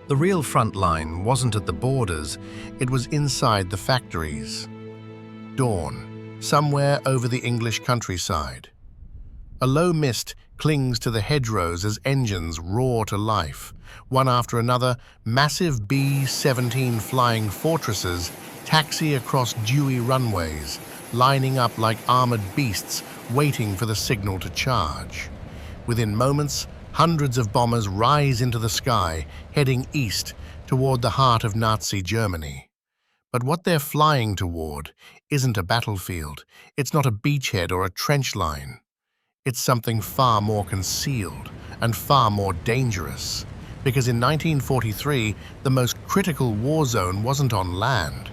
The real front line wasn't at the borders, it was inside the factories. Dawn, somewhere over the English countryside. A low mist clings to the hedgerows as engines roar to life. One after another, massive B-17 flying fortresses taxi across dewy runways, lining up like armored beasts waiting for the signal to charge. Within moments, hundreds of bombers rise into the sky, heading east toward the heart of Nazi Germany. But what they're flying toward isn't a battlefield. It's not a beachhead or a trench line. It's something far more concealed and far more dangerous. Because in 1943, the most critical war zone wasn't on land.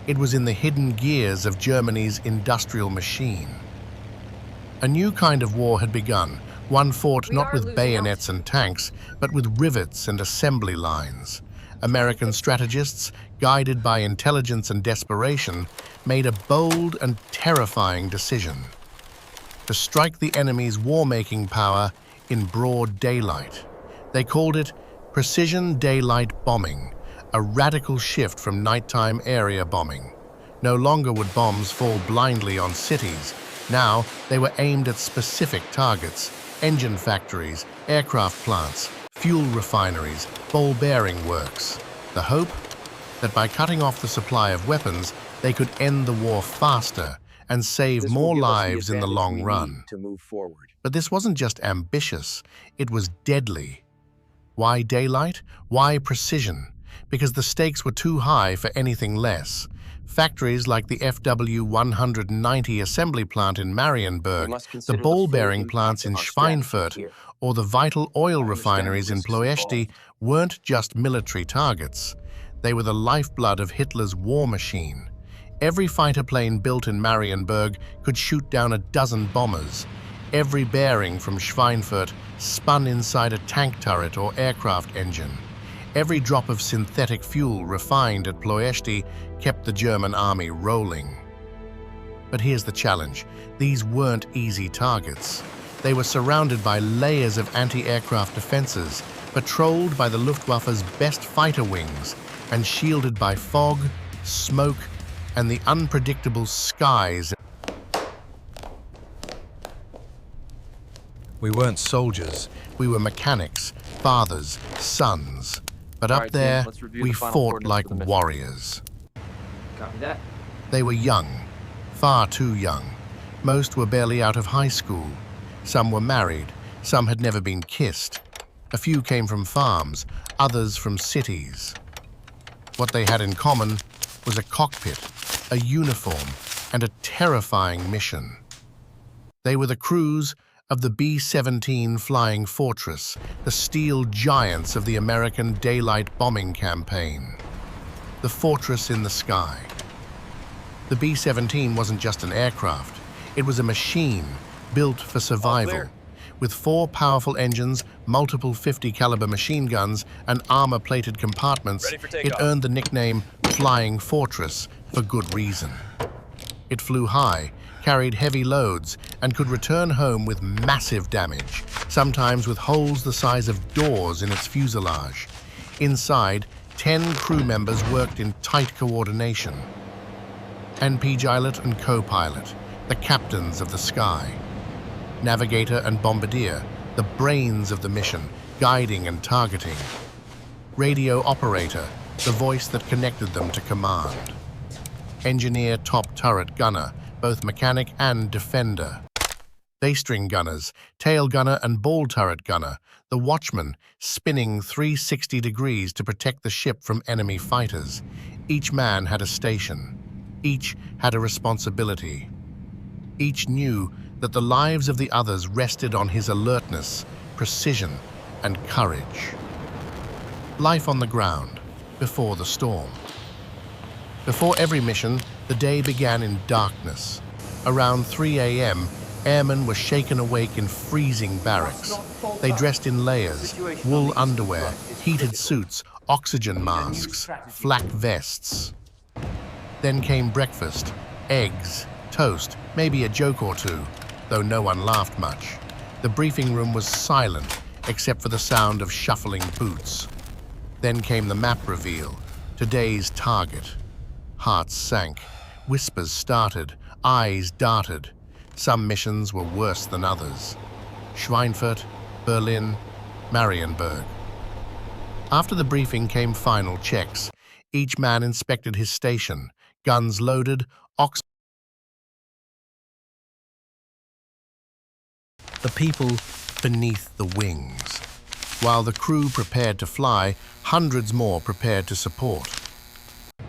It was in the hidden gears of Germany's industrial machine. A new kind of war had begun, one fought not with bayonets and tanks, but with rivets and assembly lines. American strategists, guided by intelligence and desperation, made a bold and terrifying decision: to strike the enemy's war-making power in broad daylight. They called it precision daylight bombing, a radical shift from nighttime area bombing. No longer would bombs fall blindly on cities. Now they were aimed at specific targets: engine factories, aircraft plants, fuel refineries, ball bearing works. The hope? That by cutting off the supply of weapons, they could end the war faster and save more lives in the long run. But this wasn't just ambitious, it was deadly. Why daylight? Why precision? Because the stakes were too high for anything less. Factories like the WWII assembly plant in Marienburg, the ball-bearing plants in Schweinfurt, or the vital oil refineries in Ploiești weren't just military targets. They were the lifeblood of Hitler's war machine. Every fighter plane built in Marienburg could shoot down a dozen bombers. Every bearing from Schweinfurt spun inside a tank turret or aircraft engine. Every drop of synthetic fuel refined at Ploiești kept the German army rolling. But here's the challenge. These weren't easy targets. They were surrounded by layers of anti-aircraft defenses, patrolled by the Luftwaffe's best fighter wings, and shielded by fog, smoke, and the unpredictable skies. We weren't soldiers. We were mechanics, fathers, sons. But up there, we fought like warriors. Copy that. They were young, far too young. Most were barely out of high school. Some were married, some had never been kissed. A few came from farms, others from cities. What they had in common was a cockpit, a uniform, and a terrifying mission. They were the crews of the B-17 Flying Fortress, the steel giants of the American daylight bombing campaign. The fortress in the sky. The B-17 wasn't just an aircraft. It was a machine built for survival. With 4 powerful engines, multiple .50 caliber machine guns, and armor-plated compartments, it earned the nickname Flying Fortress for good reason. It flew high, carried heavy loads, and could return home with massive damage, sometimes with holes the size of doors in its fuselage. Inside, 10 crew members worked in tight coordination. NP pilot and co-pilot, the captains of the sky. Navigator and bombardier, the brains of the mission, guiding and targeting. Radio operator, the voice that connected them to command. Engineer top turret gunner, both mechanic and defender. Baystring gunners, tail gunner and ball turret gunner, the watchman spinning 360 degrees to protect the ship from enemy fighters. Each man had a station. Each had a responsibility. Each knew that the lives of the others rested on his alertness, precision, and courage. Life on the ground, before the storm. Before every mission, the day began in darkness. Around 3 a.m., airmen were shaken awake in freezing barracks. They dressed in layers, wool underwear, heated suits, oxygen masks, flak vests. Then came breakfast, eggs, toast, maybe a joke or two, though no one laughed much. The briefing room was silent, except for the sound of shuffling boots. Then came the map reveal, today's target. Hearts sank, whispers started, eyes darted. Some missions were worse than others. Schweinfurt, Berlin, Marienburg. After the briefing came final checks. Each man inspected his station, guns loaded, the people beneath the wings. While the crew prepared to fly, hundreds more prepared to support.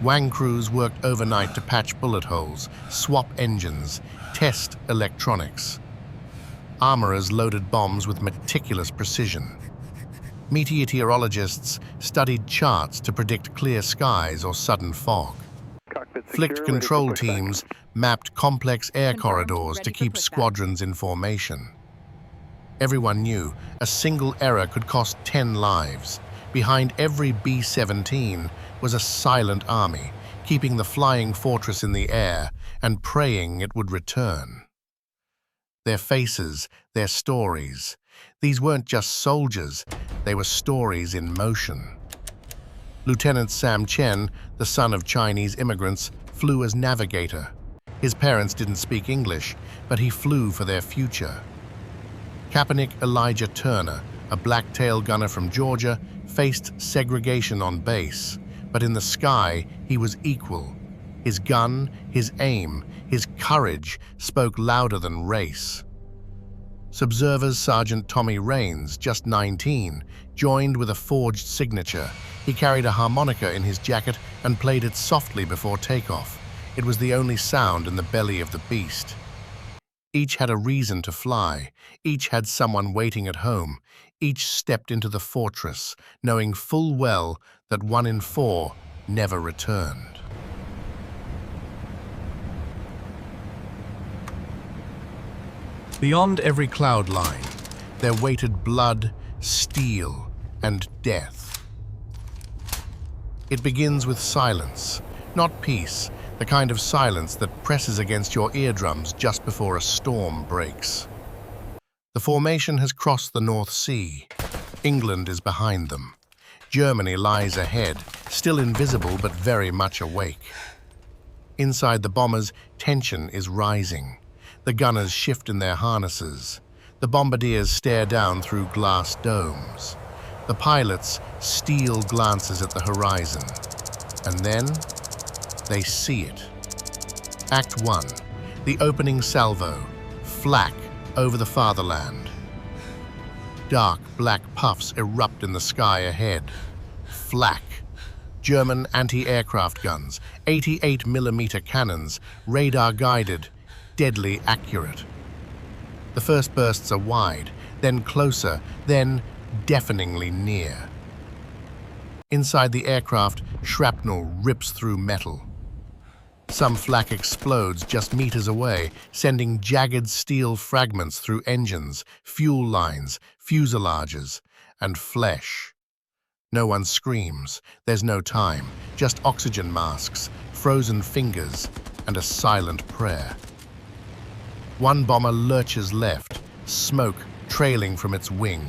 Wang crews worked overnight to patch bullet holes, swap engines, test electronics. Armorers loaded bombs with meticulous precision. Meteorologists studied charts to predict clear skies or sudden fog. Flicked control teams mapped complex air corridors to keep squadrons in formation. Everyone knew a single error could cost 10 lives. Behind every B-17 was a silent army, keeping the flying fortress in the air and praying it would return. Their faces, their stories. These weren't just soldiers, they were stories in motion. Lieutenant Sam Chen, the son of Chinese immigrants, flew as navigator. His parents didn't speak English, but he flew for their future. Kaepernick Elijah Turner, a black-tail gunner from Georgia, faced segregation on base, but in the sky he was equal. His gun, his aim, his courage spoke louder than race. Subservers Sergeant Tommy Raines, just 19, joined with a forged signature. He carried a harmonica in his jacket and played it softly before takeoff. It was the only sound in the belly of the beast. Each had a reason to fly. Each had someone waiting at home. Each stepped into the fortress, knowing full well that 1 in 4 never returned. Beyond every cloud line, there waited blood, steel, and death. It begins with silence, not peace, the kind of silence that presses against your eardrums just before a storm breaks. The formation has crossed the North Sea. England is behind them. Germany lies ahead, still invisible but very much awake. Inside the bombers, tension is rising. The gunners shift in their harnesses. The bombardiers stare down through glass domes. The pilots steal glances at the horizon. And then they see it. Act 1. The opening salvo. Flak over the fatherland. Dark black puffs erupt in the sky ahead. Flak. German anti-aircraft guns, 88mm cannons, radar-guided, deadly accurate. The first bursts are wide, then closer, then deafeningly near. Inside the aircraft, shrapnel rips through metal. Some flak explodes just meters away, sending jagged steel fragments through engines, fuel lines, fuselages, and flesh. No one screams. There's no time. Just oxygen masks, frozen fingers, and a silent prayer. One bomber lurches left, smoke trailing from its wing.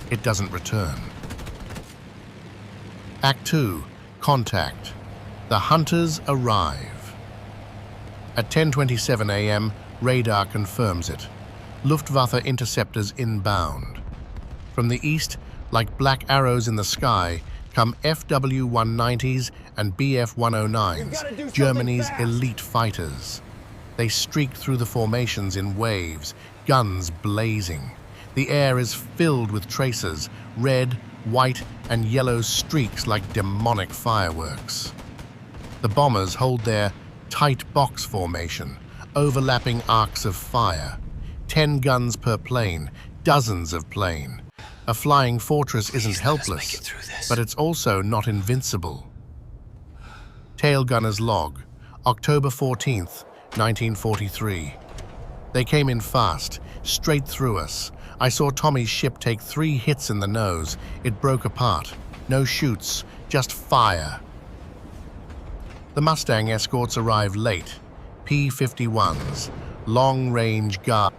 It doesn't return. Act 2. Contact. The hunters arrive. At 10:27 a.m., radar confirms it. Luftwaffe interceptors inbound. From the east, like black arrows in the sky, come FW-190s and Bf-109s, Germany's elite fighters. They streak through the formations in waves, guns blazing. The air is filled with tracers, red, white, and yellow streaks like demonic fireworks. The bombers hold their tight box formation, overlapping arcs of fire. 10 guns per plane, dozens of plane. A flying fortress isn't helpless, but it's also not invincible. Tail gunners log, October 14th, 1943. They came in fast, straight through us. I saw Tommy's ship take 3 hits in the nose. It broke apart. No shoots, just fire. The Mustang escorts arrived late. P-51s, long-range guard.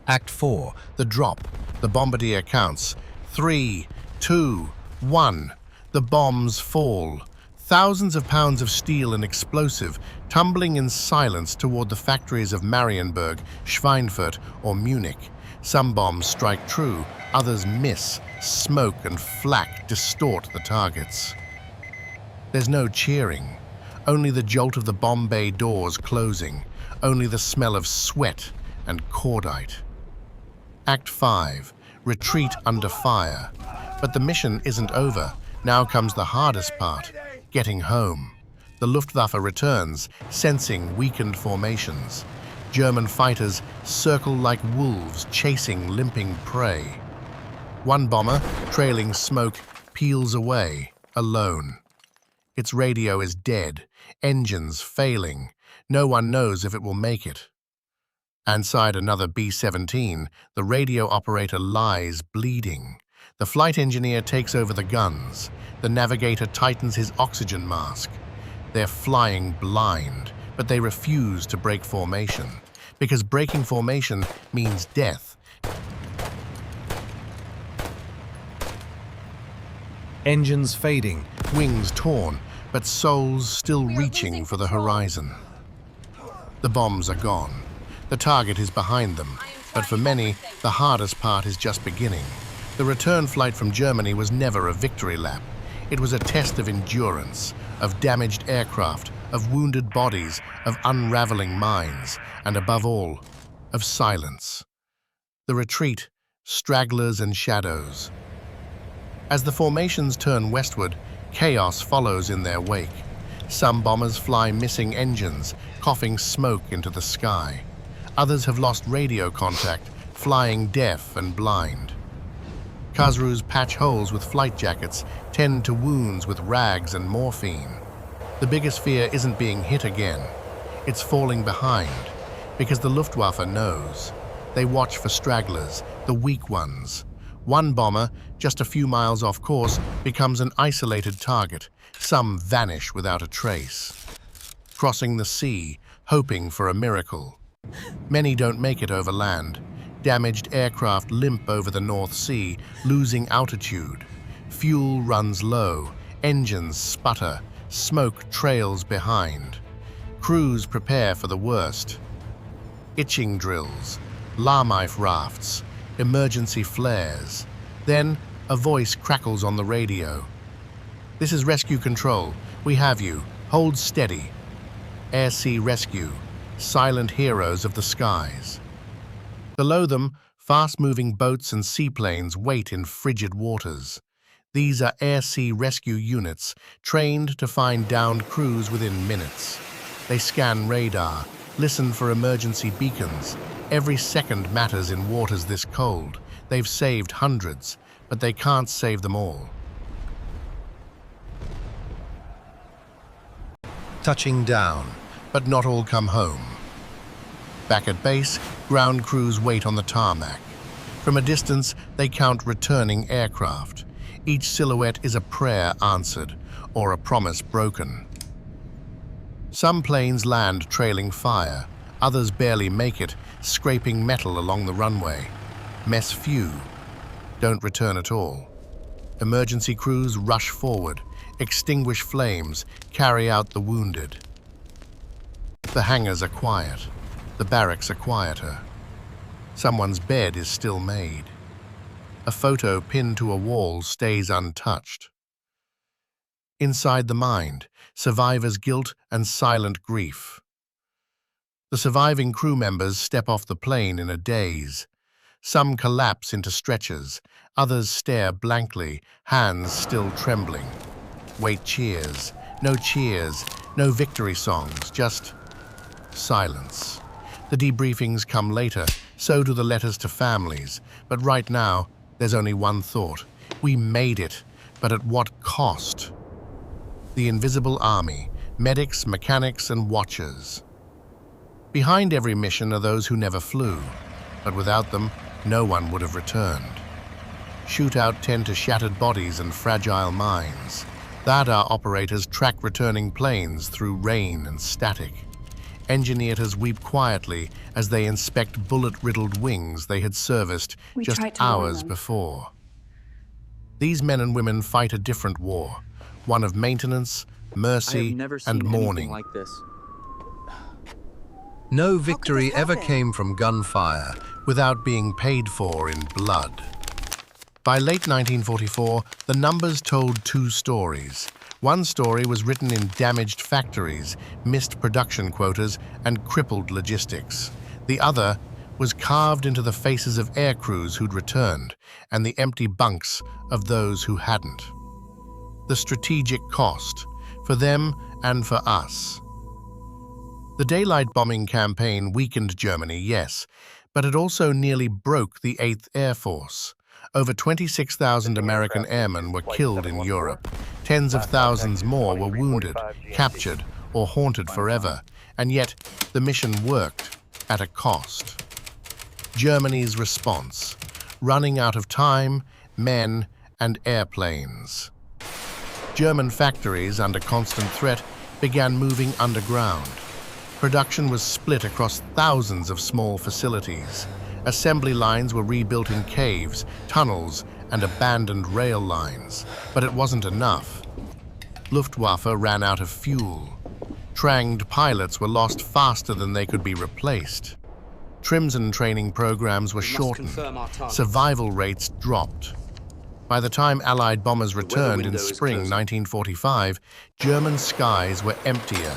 Act 4, the drop. The bombardier counts. 3, 2, 1. The bombs fall. Thousands of pounds of steel and explosive tumbling in silence toward the factories of Marienburg, Schweinfurt, or Munich. Some bombs strike true, others miss. Smoke and flak distort the targets. There's no cheering, only the jolt of the bomb bay doors closing, only the smell of sweat and cordite. Act 5, retreat under fire. But the mission isn't over. Now comes the hardest part, getting home. The Luftwaffe returns, sensing weakened formations. German fighters circle like wolves, chasing limping prey. One bomber, trailing smoke, peels away, alone. Its radio is dead, engines failing. No one knows if it will make it. Inside another B-17, the radio operator lies bleeding. The flight engineer takes over the guns. The navigator tightens his oxygen mask. They're flying blind, but they refuse to break formation, because breaking formation means death. Engines fading, Wings torn, but souls still reaching for the horizon. The bombs are gone. The target is behind them, but for many, the hardest part is just beginning. The return flight from Germany was never a victory lap. It was a test of endurance, of damaged aircraft, of wounded bodies, of unraveling minds, and above all, of silence. The retreat, stragglers and shadows. As the formations turn westward, chaos follows in their wake. Some bombers fly missing engines, coughing smoke into the sky. Others have lost radio contact, flying deaf and blind. Khazru's patch holes with flight jackets, tend to wounds with rags and morphine. The biggest fear isn't being hit again. It's falling behind, because the Luftwaffe knows. They watch for stragglers, the weak ones. One bomber, just a few miles off course, becomes an isolated target. Some vanish without a trace. Crossing the sea, hoping for a miracle. Many don't make it over land. Damaged aircraft limp over the North Sea, losing altitude. Fuel runs low, engines sputter, smoke trails behind. Crews prepare for the worst. Itching drills, Larmife rafts, emergency flares. Then a voice crackles on the radio. "This is Rescue Control. We have you. Hold steady." Air-Sea Rescue, silent heroes of the skies. Below them, fast-moving boats and seaplanes wait in frigid waters. These are air-sea rescue units, trained to find downed crews within minutes. They scan radar, listen for emergency beacons. Every second matters in waters this cold. They've saved hundreds, but they can't save them all. Touching down, but not all come home. Back at base, ground crews wait on the tarmac. From a distance, they count returning aircraft. Each silhouette is a prayer answered, or a promise broken. Some planes land trailing fire, others barely make it, scraping metal along the runway. Mess few, don't return at all. Emergency crews rush forward, extinguish flames, carry out the wounded. The hangars are quiet. The barracks are quieter. Someone's bed is still made. A photo pinned to a wall stays untouched. Inside the mind, survivors' guilt and silent grief. The surviving crew members step off the plane in a daze. Some collapse into stretchers, others stare blankly, hands still trembling. Wait cheers, no victory songs, just silence. The debriefings come later, so do the letters to families. But right now, there's only one thought. We made it, but at what cost? The invisible army, medics, mechanics, and watchers. Behind every mission are those who never flew, but without them, no one would have returned. Shootout tend to shattered bodies and fragile minds. That our operators track returning planes through rain and static. Engineers weep quietly as they inspect bullet-riddled wings they had serviced just hours before. These men and women fight a different war, one of maintenance, mercy, and mourning. Like this. No victory ever came from gunfire without being paid for in blood. By late 1944, the numbers told two stories. One story was written in damaged factories, missed production quotas, and crippled logistics. The other was carved into the faces of air crews who'd returned and the empty bunks of those who hadn't. The strategic cost, for them and for us. The daylight bombing campaign weakened Germany, yes, but it also nearly broke the 8th Air Force. Over 26,000 American airmen were killed in Europe. Tens of thousands more were wounded, captured, or haunted forever. And yet, the mission worked at a cost. Germany's response, running out of time, men, and airplanes. German factories, under constant threat, began moving underground. Production was split across thousands of small facilities. Assembly lines were rebuilt in caves, tunnels, and abandoned rail lines. But it wasn't enough. Luftwaffe ran out of fuel. Trained pilots were lost faster than they could be replaced. Trims and training programs were shortened. Survival rates dropped. By the time Allied bombers returned in spring 1945, German skies were emptier.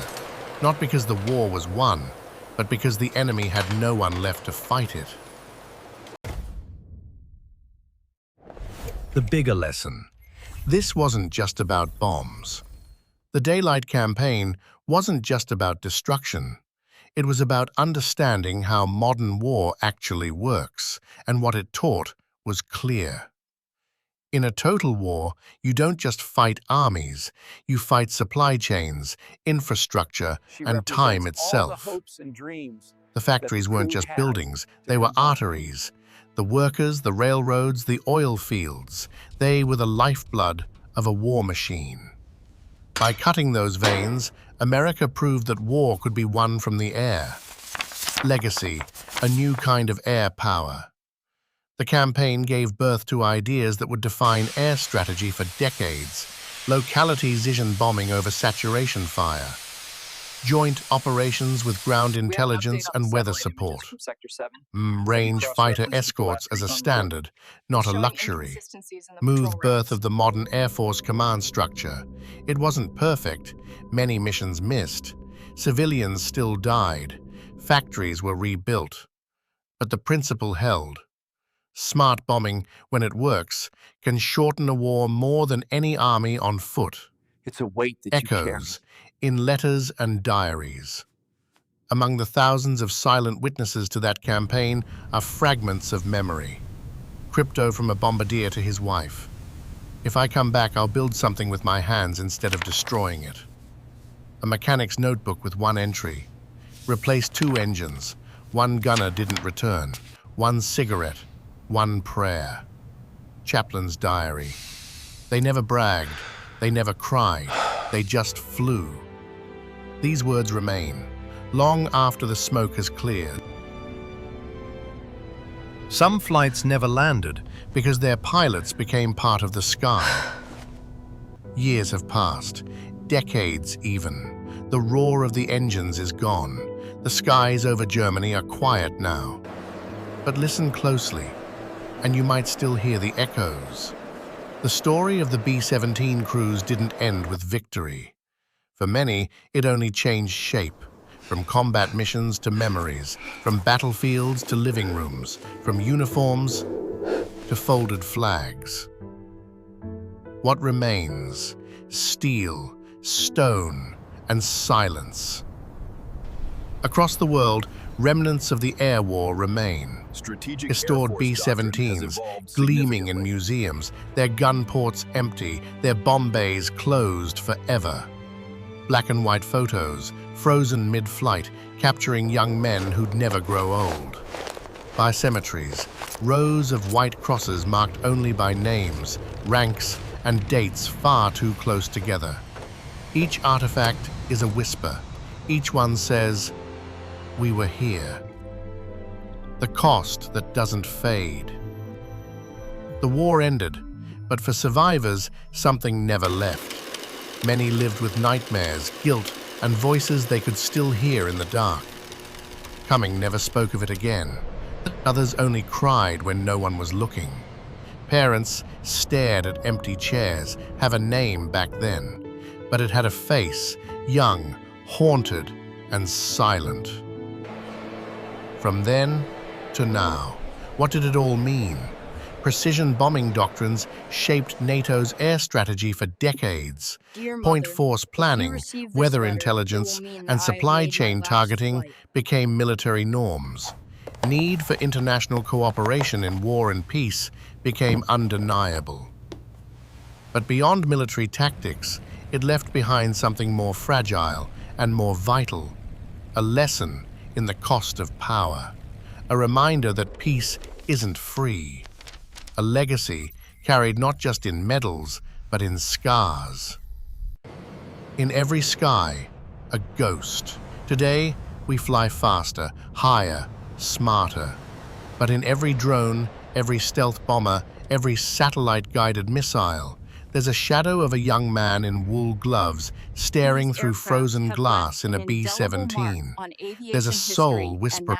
Not because the war was won, but because the enemy had no one left to fight it. The bigger lesson. This wasn't just about bombs. The Daylight Campaign wasn't just about destruction. It was about understanding how modern war actually works, and what it taught was clear. In a total war, you don't just fight armies, you fight supply chains, infrastructure, and time itself. The factories weren't just buildings, they were arteries. The workers, the railroads, the oil fields, they were the lifeblood of a war machine. By cutting those veins, America proved that war could be won from the air. Legacy, a new kind of air power. The campaign gave birth to ideas that would define air strategy for decades. Locality precision bombing over saturation fire. Joint operations with ground intelligence and weather support. Range fighter escorts as a standard, not a luxury. Smooth birth of the modern Air Force command structure. It wasn't perfect. Many missions missed. Civilians still died. Factories were rebuilt. But the principle held. Smart bombing, when it works, can shorten a war more than any army on foot. It's a weight that you carry. Echoes, in letters and diaries. Among the thousands of silent witnesses to that campaign are fragments of memory. Crypto from a bombardier to his wife. If I come back, I'll build something with my hands instead of destroying it. A mechanic's notebook with one entry. Replaced 2 engines. 1 gunner didn't return. 1 cigarette. 1 prayer. Chaplain's diary. They never bragged. They never cried. They just flew. These words remain, long after the smoke has cleared. Some flights never landed because their pilots became part of the sky. Years have passed, decades even. The roar of the engines is gone. The skies over Germany are quiet now. But listen closely, and you might still hear the echoes. The story of the B-17 crews didn't end with victory. For many, it only changed shape, from combat missions to memories, from battlefields to living rooms, from uniforms to folded flags. What remains? Steel, stone, and silence. Across the world, remnants of the air war remain. Restored B-17s, gleaming in museums, their gun ports empty, their bomb bays closed forever. Black and white photos, frozen mid-flight, capturing young men who'd never grow old. By cemeteries, rows of white crosses marked only by names, ranks, and dates far too close together. Each artifact is a whisper. Each one says, We were here. The cost that doesn't fade. The war ended, but for survivors, something never left. Many lived with nightmares, guilt, and voices they could still hear in the dark. Cumming never spoke of it again. Others only cried when no one was looking. Parents stared at empty chairs, have a name back then, but it had a face, young, haunted, and silent. From then to now, what did it all mean? Precision bombing doctrines shaped NATO's air strategy for decades. Point force planning, weather intelligence, and supply chain targeting became military norms. Need for international cooperation in war and peace became undeniable. But beyond military tactics, it left behind something more fragile and more vital, a lesson in the cost of power, a reminder that peace isn't free, a legacy carried not just in medals, but in scars. In every sky, a ghost. Today, we fly faster, higher, smarter. But in every drone, every stealth bomber, every satellite-guided missile, there's a shadow of a young man in wool gloves staring through frozen glass in a B-17. There's a soul whispering.